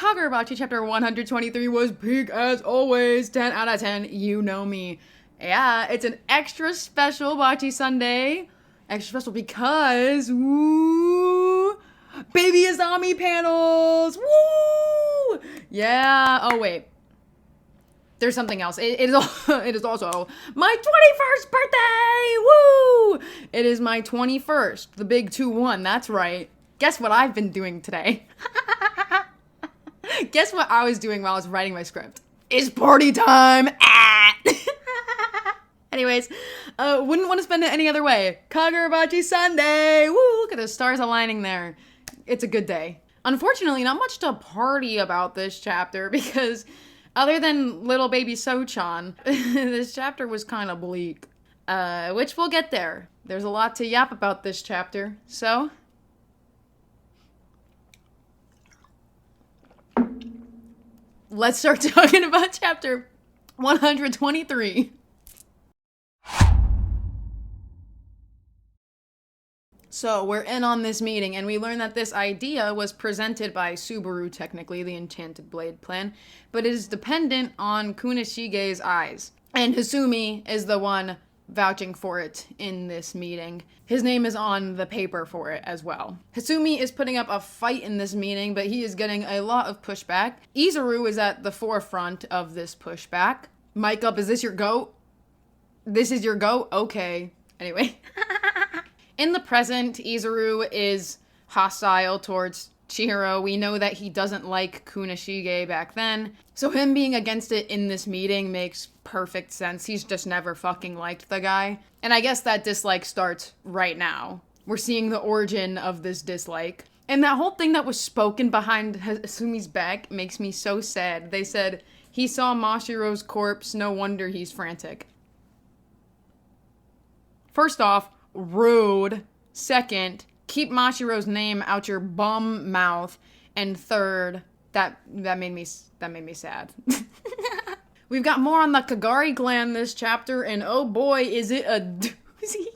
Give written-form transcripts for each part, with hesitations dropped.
Kagurabachi Chapter 123 was peak as always. 10 out of 10, you know me. Yeah, it's an extra special Bachi Sunday. Extra special because, woo, baby Azami panels, woo! Yeah, oh wait. There's something else. It is also my 21st birthday! Woo! It is my 21st, the big 2-1, that's right. Guess what I've been doing today? Guess what I was doing while I was writing my script? It's party time! Anyways, wouldn't want to spend it any other way. Kagurabachi Sunday! Woo! Look at the stars aligning there. It's a good day. Unfortunately, not much to party about this chapter because other than little baby So-chan, this chapter was kind of bleak. Which we'll get there. There's a lot to yap about this chapter, so let's start talking about chapter 123. So we're in on this meeting, and we learn that this idea was presented by Subaru, technically, the Enchanted Blade plan, but it is dependent on Kunishige's eyes. And Hasumi is the one vouching for it in this meeting. His name is on the paper for it as well. Hasumi is putting up a fight in this meeting, but he is getting a lot of pushback. Izuru is at the forefront of this pushback. Mic up, is this your goat? This is your goat? Okay. Anyway. In the present, Izuru is hostile towards Chihiro. We know that he doesn't like Kunishige back then, so him being against it in this meeting makes perfect sense. He's just never fucking liked the guy. And I guess that dislike starts right now. We're seeing the origin of this dislike. And that whole thing that was spoken behind Hasumi's back makes me so sad. They said, he saw Mashiro's corpse, no wonder he's frantic. First off, rude. Second, keep Mashiro's name out your bum mouth. And third, that made me sad. We've got more on the Kagari gland this chapter, and oh boy, is it a doozy.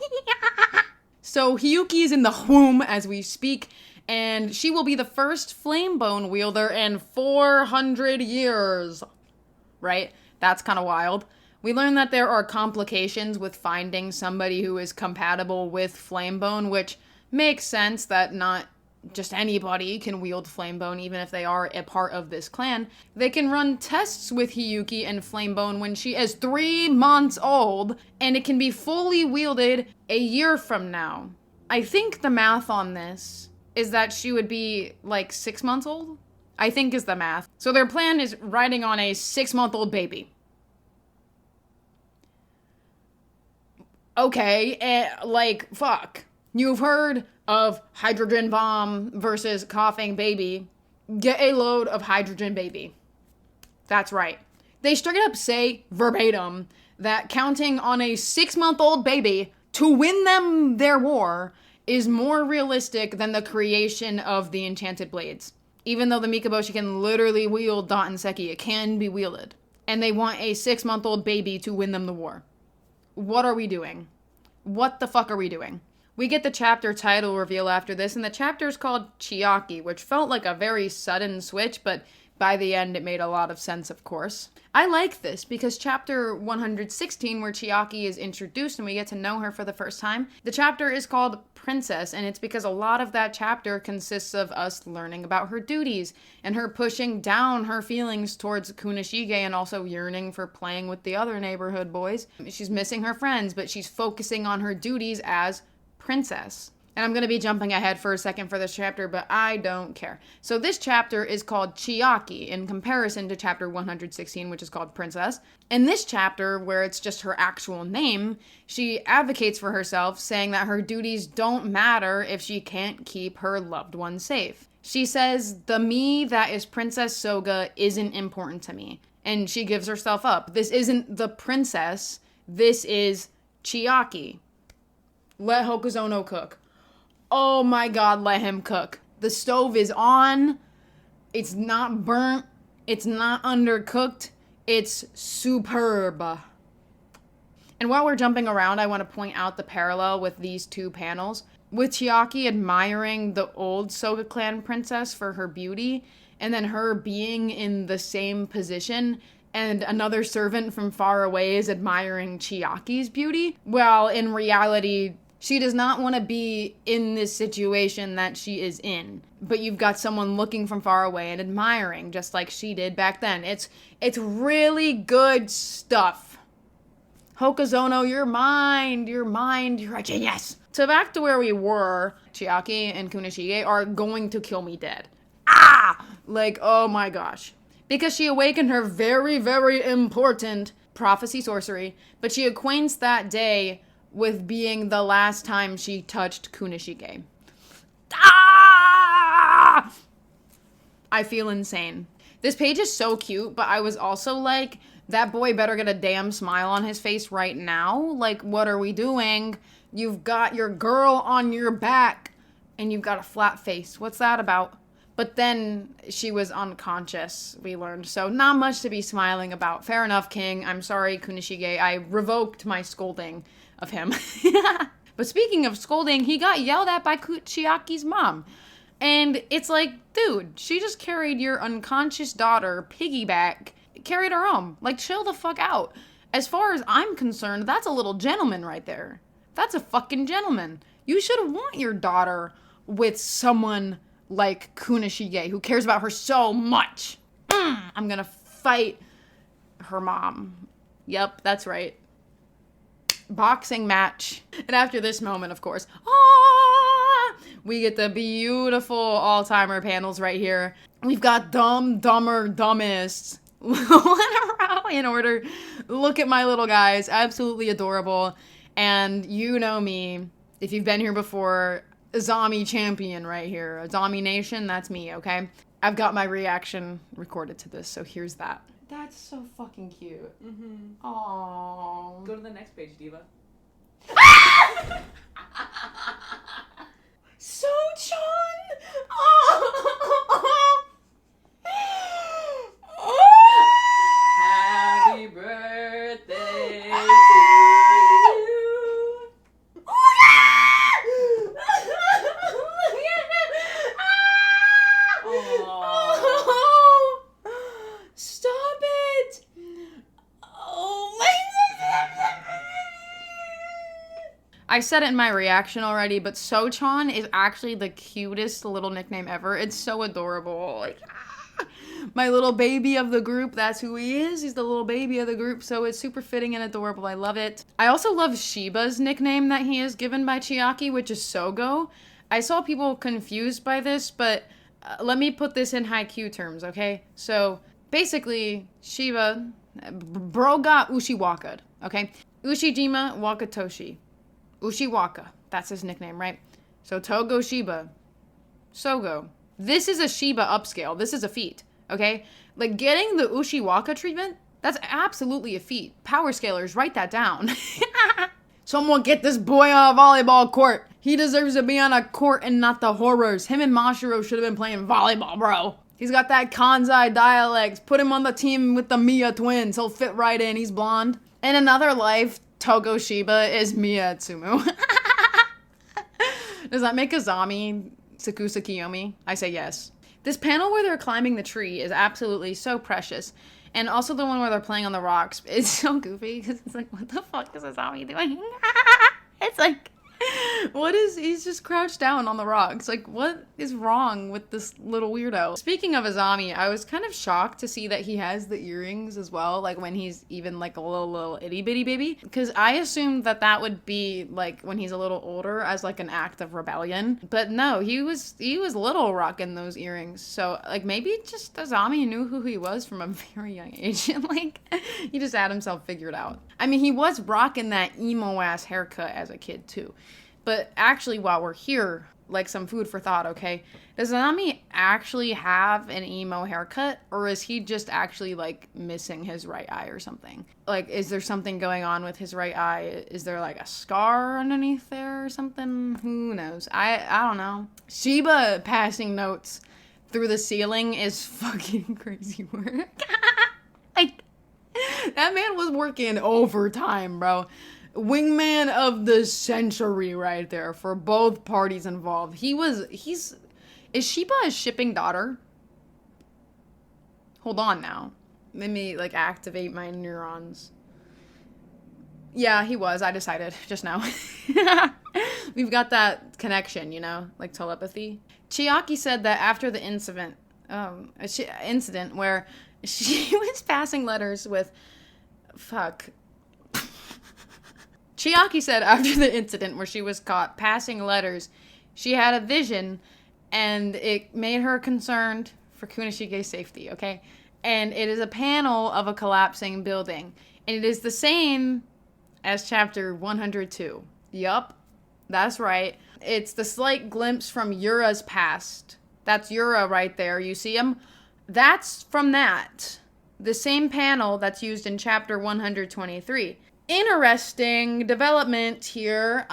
So Hiyuki is in the womb as we speak, and she will be the first flame bone wielder in 400 years. Right? That's kind of wild. We learn that there are complications with finding somebody who is compatible with Flamebone, which makes sense that not just anybody can wield Flamebone, even if they are a part of this clan. They can run tests with Hiyuki and Flamebone when she is 3 months old, and it can be fully wielded a year from now. I think the math on this is that she would be like 6 months old, I think is the math. So their plan is riding on a 6-month-old baby. Okay, like, fuck. You've heard of hydrogen bomb versus coughing baby. Get a load of hydrogen baby. That's right. They straight up say, verbatim, that counting on a 6-month-old baby to win them their war is more realistic than the creation of the Enchanted Blades. Even though the Mikaboshi can literally wield Dot and Seki, it can be wielded. And they want a 6-month-old baby to win them the war. What are we doing? What the fuck are we doing? We get the chapter title reveal after this, and the chapter is called Chiaki, which felt like a very sudden switch, but by the end it made a lot of sense, of course. I like this because chapter 116, where Chiaki is introduced and we get to know her for the first time, the chapter is called Princess, and it's because a lot of that chapter consists of us learning about her duties and her pushing down her feelings towards Kunishige and also yearning for playing with the other neighborhood boys. She's missing her friends, but she's focusing on her duties as princess. And I'm going to be jumping ahead for a second for this chapter, but I don't care. So this chapter is called Chiaki in comparison to chapter 116, which is called Princess. In this chapter, where it's just her actual name, she advocates for herself, saying that her duties don't matter if she can't keep her loved one safe. She says, the me that is Princess Soga isn't important to me. And she gives herself up. This isn't the princess. This is Chiaki. Let Hokuzono cook. Oh my god, let him cook. The stove is on. It's not burnt. It's not undercooked. It's superb. And while we're jumping around, I want to point out the parallel with these two panels. With Chiaki admiring the old Soga clan princess for her beauty, and then her being in the same position and another servant from far away is admiring Chiaki's beauty. Well, in reality, she does not want to be in this situation that she is in. But you've got someone looking from far away and admiring, just like she did back then. It's really good stuff. Hokazono, you're a genius. So back to where we were, Chiaki and Kunishige are going to kill me dead. Like, oh my gosh. Because she awakened her very, very important prophecy sorcery, but she acquaints that day with being the last time she touched Kunishige. I feel insane. This page is so cute, but I was also like, that boy better get a damn smile on his face right now. Like, what are we doing? You've got your girl on your back, and you've got a flat face. What's that about? But then she was unconscious, we learned. So not much to be smiling about. Fair enough, King. I'm sorry, Kunishige. I revoked my scolding of him. But speaking of scolding, he got yelled at by Chiaki's mom. And it's like, dude, she just carried your unconscious daughter, piggyback, carried her home. Like, chill the fuck out. As far as I'm concerned, that's a little gentleman right there. That's a fucking gentleman. You should want your daughter with someone like Kunishige, who cares about her so much. I'm gonna fight her mom. Yep, that's right. Boxing match. And after this moment, of course, we get the beautiful all-timer panels right here. We've got dumb, dumber, dumbest in order. Look at my little guys. Absolutely adorable. And you know me. If you've been here before, Azami champion right here. Azami Nation, that's me, okay? I've got my reaction recorded to this, so here's that. That's so fucking cute. Mm-hmm. Aww. Go to the next page, Diva. So-chan! Happy birthday to you. Stop it! Oh my God. I said it in my reaction already, but So-chan is actually the cutest little nickname ever. It's so adorable. Like, my little baby of the group, that's who he is. He's the little baby of the group, so it's super fitting and adorable. I love it. I also love Shiba's nickname that he is given by Chiaki, which is Sogo. I saw people confused by this, but let me put this in haiku terms, okay? So, basically, Shiba, bro got Ushiwaka, okay? Ushijima Wakatoshi. Ushiwaka. That's his nickname, right? So, Togo Shiba. Sogo. This is a Shiba upscale. This is a feat, okay? Like, getting the Ushiwaka treatment, that's absolutely a feat. Power scalers, write that down. Someone get this boy on a volleyball court. He deserves to be on a court and not the horrors. Him and Mashiro should have been playing volleyball, bro. He's got that Kanzai dialect. Put him on the team with the Miya twins. He'll fit right in. He's blonde. In another life, Togo Shiba is Miya Tsumu. Does that make Azami Sakusa Kiyomi? I say yes. This panel where they're climbing the tree is absolutely so precious. And also the one where they're playing on the rocks. It's so goofy because it's like, what the fuck is Azami doing? It's like, he's just crouched down on the rocks. Like, what is wrong with this little weirdo? Speaking of Azami, I was kind of shocked to see that he has the earrings as well, like when he's even like a little itty bitty baby. Because I assumed that would be like when he's a little older as like an act of rebellion. But no, he was little rocking those earrings. So like maybe just Azami knew who he was from a very young age. And like he just had himself figured out. I mean, he was rocking that emo ass haircut as a kid too. But actually, while we're here, like some food for thought, okay? Does Azami actually have an emo haircut? Or is he just actually, like, missing his right eye or something? Like, is there something going on with his right eye? Is there, like, a scar underneath there or something? Who knows? I don't know. Shiba passing notes through the ceiling is fucking crazy work. Like, that man was working overtime, bro. Wingman of the century right there for both parties involved. Is Shiba a shipping daughter? Hold on now. Let me, like, activate my neurons. Yeah, he was. I decided just now. We've got that connection, you know, like telepathy. Chiaki said that after the incident where she was passing letters with... Fuck. Chiaki said after the incident where she was caught passing letters, she had a vision, and it made her concerned for Kunishige's safety, okay? And it is a panel of a collapsing building. And it is the same as chapter 102. Yup, that's right. It's the slight glimpse from Yura's past. That's Yura right there. You see him? That's from that. The same panel that's used in chapter 123. Interesting development here.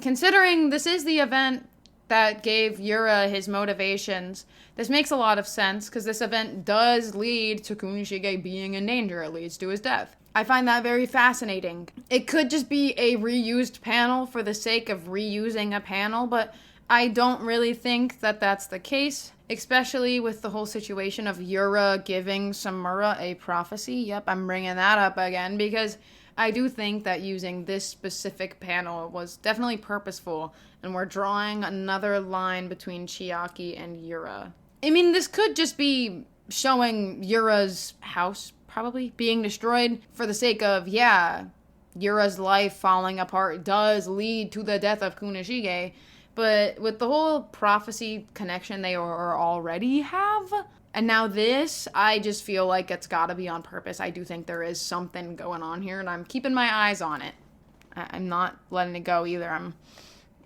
Considering this is the event that gave Yura his motivations, this makes a lot of sense because this event does lead to Kunishige being in danger. It leads to his death. I find that very fascinating. It could just be a reused panel for the sake of reusing a panel, but I don't really think that that's the case, especially with the whole situation of Yura giving Samura a prophecy. Yep, I'm bringing that up again because I do think that using this specific panel was definitely purposeful, and we're drawing another line between Chiaki and Yura. I mean, this could just be showing Yura's house probably being destroyed for the sake of, yeah, Yura's life falling apart does lead to the death of Kunishige, but with the whole prophecy connection they already have, and now this, I just feel like it's gotta be on purpose. I do think there is something going on here, and I'm keeping my eyes on it. I'm not letting it go either. I'm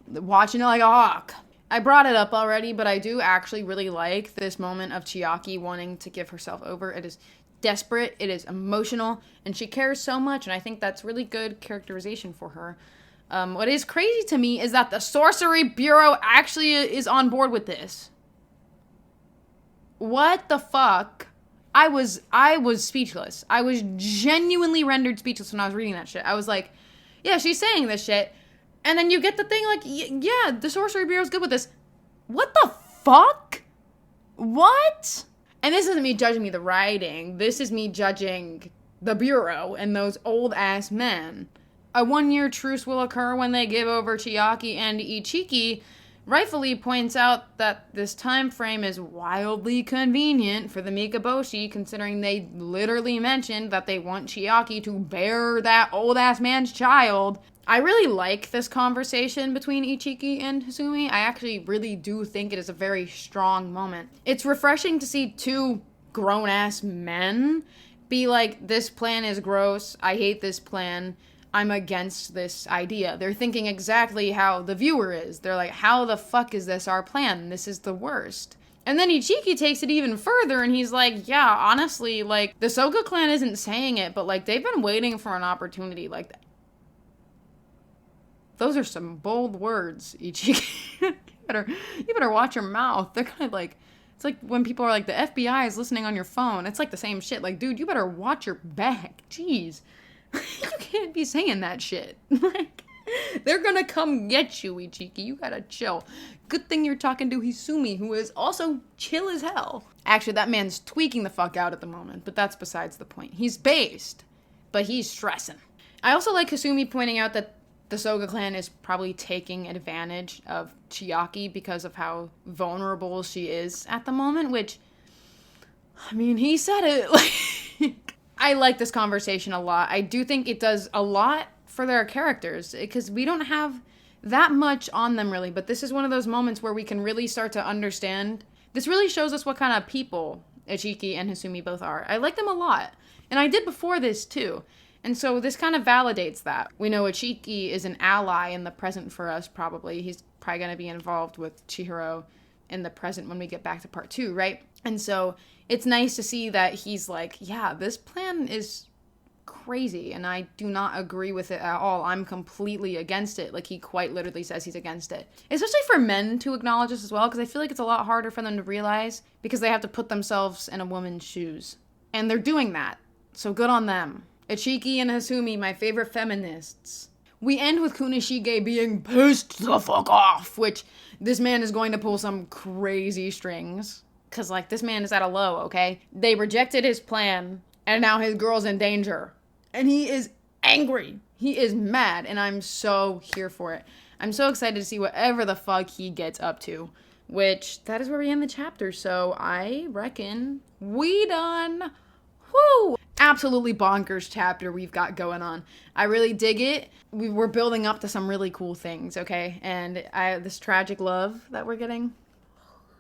watching it like a hawk. I brought it up already, but I do actually really like this moment of Chiaki wanting to give herself over. It is desperate, it is emotional, and she cares so much, and I think that's really good characterization for her. What is crazy to me is that the Sorcery Bureau actually is on board with this. What the fuck? I was speechless. I was genuinely rendered speechless when I was reading that shit. I was like, yeah, she's saying this shit. And then you get the thing like, yeah, the Sorcery Bureau's good with this. What the fuck? What? And this isn't me judging the writing. This is me judging the Bureau and those old-ass men. A 1-year truce will occur when they give over Chiaki, and Ichiki rightfully points out that this time frame is wildly convenient for the Mikaboshi, considering they literally mentioned that they want Chiaki to bear that old-ass man's child. I really like this conversation between Ichiki and Hasumi. I actually really do think it is a very strong moment. It's refreshing to see two grown-ass men be like, this plan is gross, I hate this plan, I'm against this idea. They're thinking exactly how the viewer is. They're like, how the fuck is this our plan? This is the worst. And then Ichiki takes it even further, and he's like, yeah, honestly, like, the Soga clan isn't saying it, but, like, they've been waiting for an opportunity like that. Those are some bold words, Ichiki. you better watch your mouth. They're kind of like, it's like when people are like, the FBI is listening on your phone. It's like the same shit. Like, dude, you better watch your back. Jeez. You can't be saying that shit. Like, they're gonna come get you, Ichiki. You gotta chill. Good thing you're talking to Hisumi, who is also chill as hell. Actually, that man's tweaking the fuck out at the moment, but that's besides the point. He's based, but he's stressing. I also like Hisumi pointing out that the Soga clan is probably taking advantage of Chiaki because of how vulnerable she is at the moment, which, I mean, he said it. Like, I like this conversation a lot. I do think it does a lot for their characters, because we don't have that much on them, really, but this is one of those moments where we can really start to understand. This really shows us what kind of people Ichiki and Hisumi both are. I like them a lot, and I did before this, too. And so this kind of validates that. We know Ichiki is an ally in the present for us, probably. He's probably going to be involved with Chihiro in the present when we get back to part 2, right? And so it's nice to see that he's like, yeah, this plan is crazy, and I do not agree with it at all. I'm completely against it. Like, he quite literally says he's against it. Especially for men to acknowledge this as well, because I feel like it's a lot harder for them to realize, because they have to put themselves in a woman's shoes. And they're doing that. So good on them. Ichiki and Hasumi, my favorite feminists. We end with Kunishige being pissed the fuck off, which this man is going to pull some crazy strings. Because, like, this man is at a low, okay? They rejected his plan, and now his girl's in danger. And he is angry. He is mad, and I'm so here for it. I'm so excited to see whatever the fuck he gets up to. Which, that is where we end the chapter, so I reckon we done. Woo! Absolutely bonkers chapter we've got going on. I really dig it. We're building up to some really cool things, okay? And this tragic love that we're getting,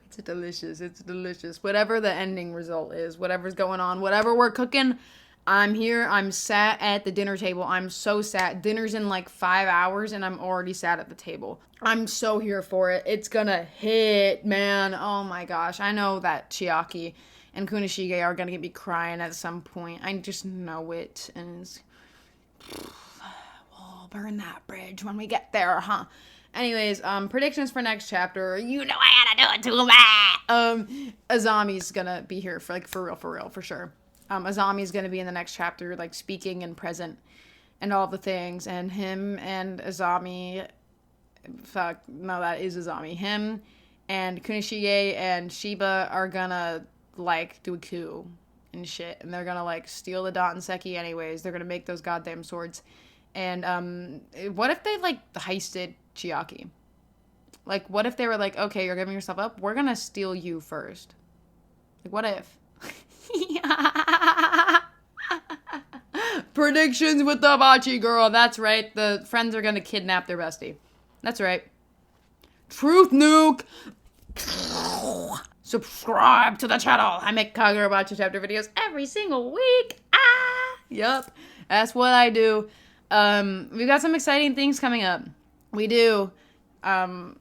it's delicious. It's delicious. Whatever the ending result is, whatever's going on, whatever we're cooking, I'm here. I'm sat at the dinner table. I'm so sat. Dinner's in like 5 hours and I'm already sat at the table. I'm so here for it. It's gonna hit, man. Oh my gosh. I know that Chiaki and Kunishige are gonna get me crying at some point. I just know it. And we'll burn that bridge when we get there, huh? Anyways, predictions for next chapter. You know I gotta do it too, Azami's gonna be here for real, for sure. Azami's gonna be in the next chapter, like speaking and present and all the things. And him and Azami, fuck, no, that is Azami. Him and Kunishige and Shiba are gonna like do a coup and shit. And they're gonna like steal the Dotenseki anyways. They're gonna make those goddamn swords. And what if they like heisted Chiaki? Like, what if they were like, okay, you're giving yourself up, we're gonna steal you first? Like, what if? Predictions with the Bachi girl. That's right. The friends are gonna kidnap their bestie. That's right. Truth nuke. Subscribe to the channel. I make Kagurabachi Chapter videos every single week. Yup. That's what I do. We've got some exciting things coming up. We do. Am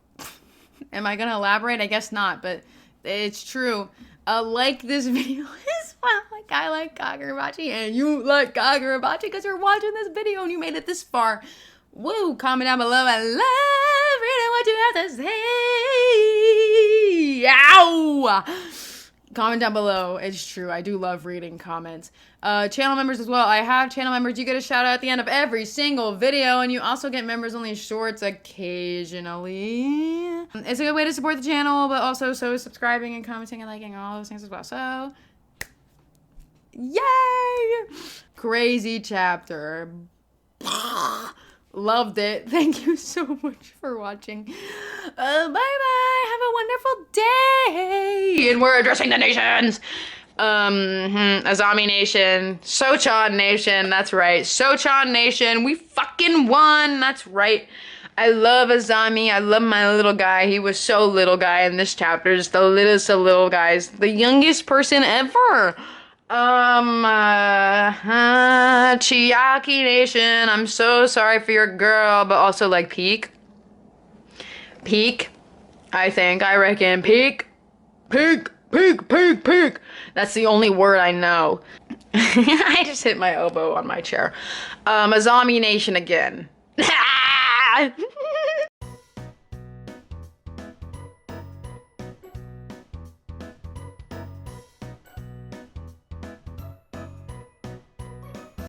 I gonna elaborate? I guess not, but it's true. Like this video as well. Like, I like Kagurabachi, and you like Kagurabachi because you're watching this video and you made it this far. Woo! Comment down below. I love reading what you have to say. Ow! Comment down below. It's true. I do love reading comments. Channel members as well. I have channel members. You get a shout out at the end of every single video, and you also get members only shorts occasionally. It's a good way to support the channel, but also so is subscribing and commenting and liking all those things as well. So, yay! Crazy chapter. Loved it. Thank you so much for watching. Bye-bye. Have a wonderful day. And we're addressing the nations. Azami Nation. Sochan Nation. That's right. Sochan Nation. We fucking won. That's right. I love Azami. I love my little guy. He was so little guy in this chapter. Just the littlest of little guys. The youngest person ever. Chiaki Nation, I'm so sorry for your girl, but also like peak, I reckon, peak. That's the only word I know. I just hit my elbow on my chair. Azami Nation again.